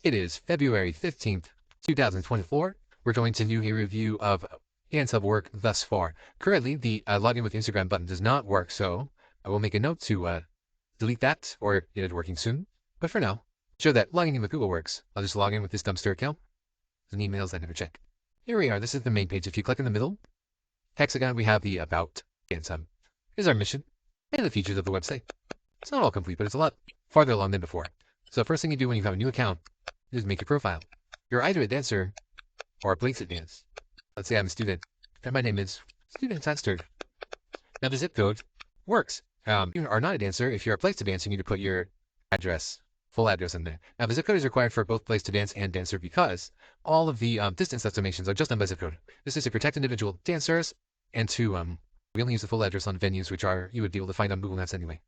It is February 15th, 2024. We're going to do a review of DanceHub work thus far. Currently, the login with Instagram button does not work, so I will make a note to delete that or get it working soon. But for now, show that logging in with Google works. I'll just log in with this dumpster account and emails I never check. Here we are. This is the main page. If you click in the middle hexagon, we have the About DanceHub. Here's our mission and the features of the website. It's not all complete, but it's a lot farther along than before. So first thing you do when you have a new account is make your profile. You're either a dancer or a place to dance. Let's say I'm a student, and my name is Student Tester. Now the zip code works. You are not a dancer. If you're a place to dance, you need to put your address, full address in there. Now the zip code is required for both place to dance and dancer because all of the distance estimations are just done by zip code. This is to protect individual dancers and to we only use the full address on venues, which are you would be able to find on Google Maps anyway.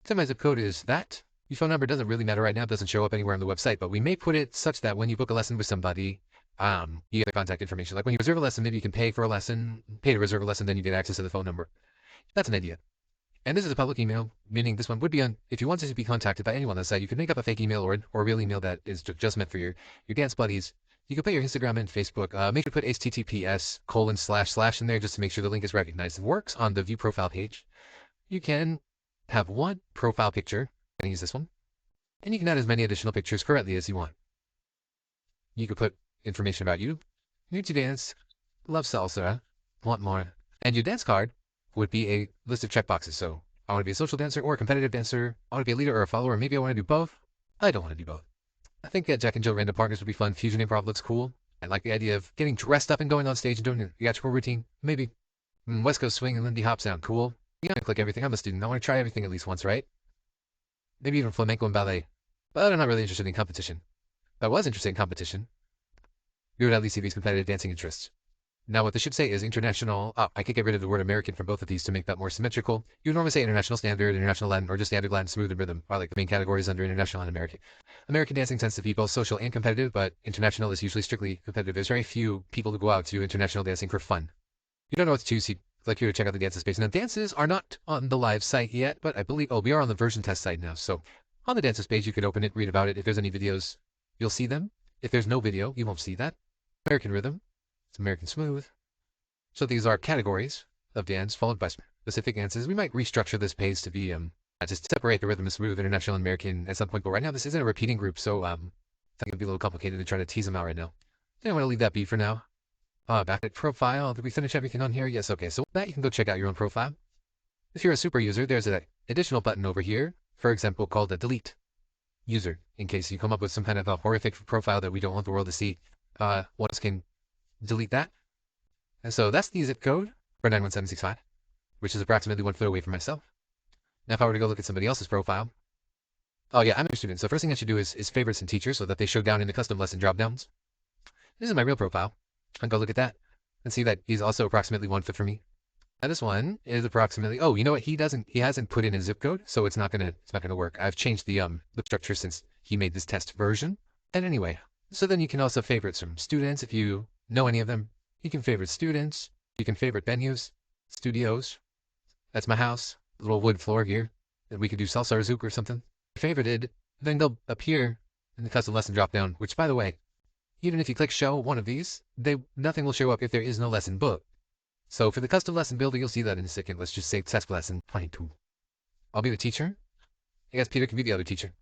So my zip code is that. Your phone number doesn't really matter right now. It doesn't show up anywhere on the website, but we may put it such that when you book a lesson with somebody, you get the contact information. Like when you reserve a lesson, maybe you can pay for a lesson, pay to reserve a lesson, then you get access to the phone number. That's an idea. And this is a public email, meaning this one would be on, if you wanted to be contacted by anyone on the site, you could make up a fake email or a real email that is just meant for your dance buddies. You can put your Instagram and Facebook. Make sure to put https:// in there just to make sure the link is recognized. It works on the view profile page. You can have one profile picture. I'm going to use this one. And you can add as many additional pictures currently as you want. You could put information about you, new to dance, love salsa, want more. And your dance card would be a list of checkboxes. So I want to be a social dancer or a competitive dancer. I want to be a leader or a follower. Maybe I want to do both. I don't want to do both. I think Jack and Jill Random Partners would be fun. Fusion improv looks cool. I like the idea of getting dressed up and going on stage and doing a theatrical routine. Maybe West Coast swing and Lindy Hop sound cool. You gotta click everything. I'm a student. I want to try everything at least once, right? Maybe even flamenco and ballet. But I'm not really interested in competition. If I was interested in competition, we would at least see these competitive dancing interests. Now what this should say is international. I could get rid of the word American from both of these to make that more symmetrical. You would normally say international standard, international Latin, or just standard Latin, smooth, and rhythm are like the main categories under international and American. American dancing tends to be both social and competitive, but international is usually strictly competitive. There's very few people who go out to international dancing for fun. You don't know what to choose. You'd like you to check out the dances page. Now dances are not on the live site yet, but I believe, we are on the version test site now. So on the dances page, you can open it, read about it. If there's any videos, you'll see them. If there's no video, you won't see that. American rhythm, it's American smooth. So these are categories of dance followed by specific dances. We might restructure this page to be just separate the rhythm and smooth, international and American at some point. But right now this isn't a repeating group, so I think it'd be a little complicated to try to tease them out right now. I want to leave that be for now. Back at profile. Did we finish everything on here? Yes. Okay. So with that you can go check out your own profile. If you're a super user, there's an additional button over here, for example, called a delete user, in case you come up with some kind of a horrific profile that we don't want the world to see. One else can delete that. And so that's the zip code for 91765, which is approximately 1 foot away from myself. Now if I were to go look at somebody else's profile, oh yeah, I'm a student. So first thing I should do is favorites and teachers so that they show down in the custom lesson dropdowns. This is my real profile. I'll go look at that and see that he's also approximately 1 foot from me. Now this one is approximately, you know what? He hasn't put in a zip code, so it's not gonna work. I've changed the structure since he made this test version. And anyway, so then you can also favorite some students if you know any of them. You can favorite students. You can favorite venues, studios. That's my house, little wood floor here. And we could do salsa or zouk or something. Favorited, then they'll appear in the custom lesson dropdown, which by the way, even if you click show one of these, nothing will show up if there is no lesson book. So for the custom lesson builder, you'll see that in a second. Let's just say test lesson 22. I'll be the teacher. I guess Peter can be the other teacher.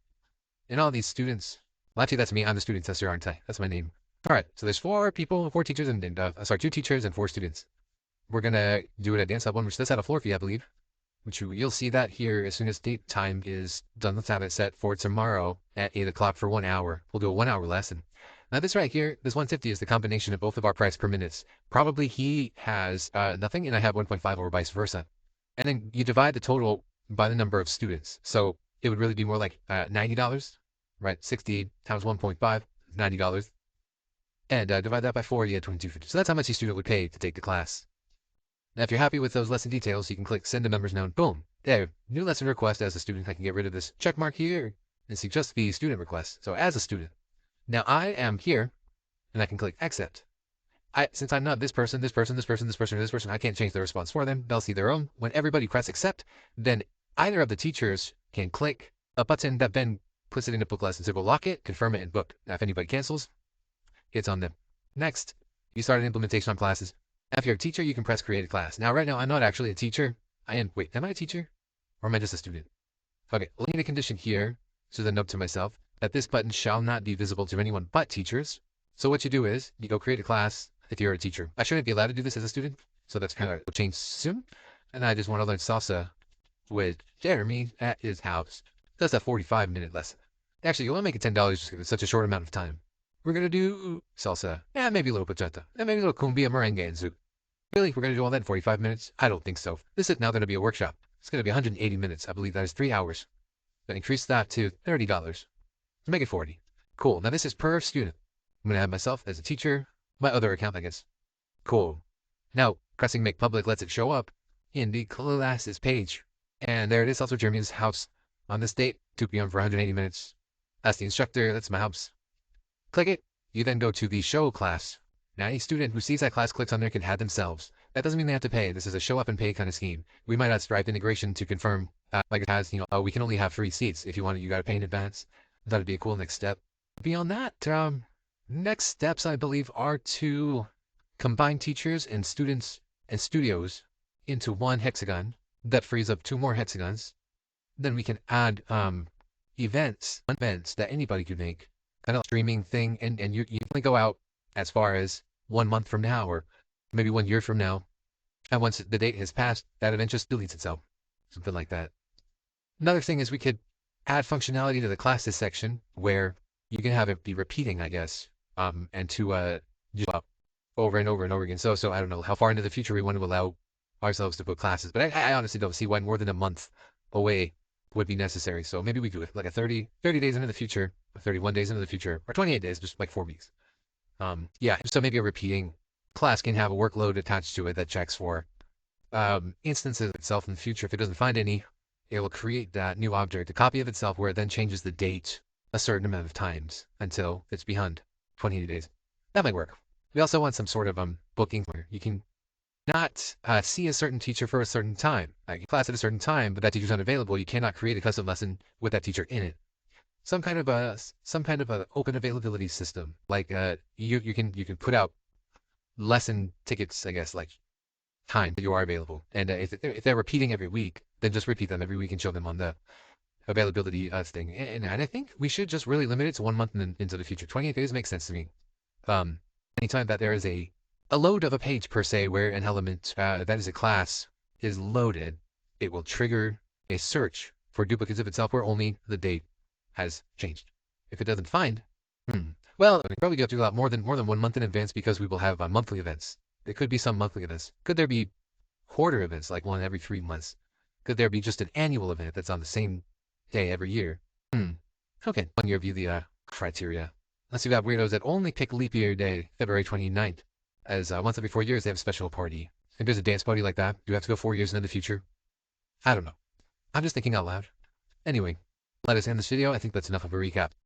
And all these students, well actually that's me, I'm the student tester, aren't I? That's my name. Alright, so there's 4 teachers and 2 teachers and 4 students. We're gonna do it at DanceHub 1, which does have a floor fee, I believe. Which you'll see that here as soon as date time is done. Let's have it set for tomorrow at 8 o'clock for 1 hour. We'll do a 1 hour lesson. Now this right here, this 150 is the combination of both of our price per minutes. Probably he has nothing and I have 1.5 or vice versa. And then you divide the total by the number of students. So it would really be more like $90, right? 60 times 1.5, $90. And divide that by 4, you get $22.50. So that's how much each student would pay to take the class. Now if you're happy with those lesson details, you can click send to members now and boom. There, new lesson request as a student. I can get rid of this check mark here and see just the student request. So as a student. Now I am here and I can click accept. Since I'm not this person, this person, this person, this person, or this person, I can't change the response for them. They'll see their own. When everybody press accept, then either of the teachers can click a button that then puts it in a book lesson. So we'll lock it, confirm it, and book. Now, if anybody cancels, it's on them. Next, you start an implementation on classes. If you're a teacher, you can press create a class. Now, right now, I'm not actually a teacher. Wait, am I a teacher? Or am I just a student? Okay, I'll need a condition here. So then note to myself that this button shall not be visible to anyone but teachers. So what you do is you go create a class if you're a teacher. I shouldn't be allowed to do this as a student. So that's kind of will change soon. And I just want to learn salsa with Jeremy at his house. That's a 45-minute lesson. Actually, you want to make it $10 just because it's such a short amount of time. We're going to do salsa. Yeah, maybe a little bachata. And maybe a little cumbia, merengue, and zouk. Really? We're going to do all that in 45 minutes? I don't think so. This is now going to be a workshop. It's going to be 180 minutes. I believe that is 3 hours. Then increase that to $30. Make it 40. Cool. Now this is per student. I'm going to have myself as a teacher. My other account, I guess. Cool. Now, pressing make public lets it show up in the classes page. And there it is, also Jeremy's house. On this date, 2 p.m. for 180 minutes. That's the instructor. That's my house. Click it. You then go to the show class. Now, any student who sees that class clicks on there can add themselves. That doesn't mean they have to pay. This is a show up and pay kind of scheme. We might not strive integration to confirm, like it has, we can only have free seats. If you want it, you got to pay in advance. That'd be a cool next step. Beyond that, next steps, I believe, are to combine teachers and students and studios into one hexagon. That frees up 2 more hexagons. Then we can add events that anybody could make. Kind of streaming thing, and you only go out as far as 1 month from now, or maybe 1 year from now. And once the date has passed, that event just deletes itself. Something like that. Another thing is we could add functionality to the classes section where you can have it be repeating, I guess, and to just over and over and over again. So I don't know how far into the future we want to allow ourselves to book classes, but I honestly don't see why more than a month away would be necessary. So maybe we do it like a 30 days into the future, or 31 days into the future, or 28 days, just like 4 weeks. Yeah, so maybe a repeating class can have a workload attached to it that checks for instances of itself in the future. If it doesn't find any, it will create that new object, a copy of itself, where it then changes the date a certain amount of times until it's beyond 28 days. That might work. We also want some sort of booking where you can not see a certain teacher for a certain time. Like class at a certain time, but that teacher's unavailable. You cannot create a custom lesson with that teacher in it. Some kind of a open availability system. Like you can put out lesson tickets, I guess, like time that you are available. And if they're repeating every week, then just repeat them every week and show them on the availability thing. And I think we should just really limit it to 1 month and into the future. 28 days makes sense to me. Anytime that there is a load of a page per se, where an element that is a class is loaded, it will trigger a search for duplicates of itself where only the date has changed. If it doesn't find, well, we probably have to do a lot more than 1 month in advance, because we will have monthly events. There could be some monthly events. Could there be quarter events, like one every 3 months? Could there be just an annual event that's on the same day every year? Okay, 1 year view the criteria. Let's see, we have weirdos that only pick leap year day, February 29th. As once every 4 years, they have a special party. If there's a dance party like that, do you have to go 4 years into the future? I don't know. I'm just thinking out loud. Anyway, let us end this video. I think that's enough of a recap.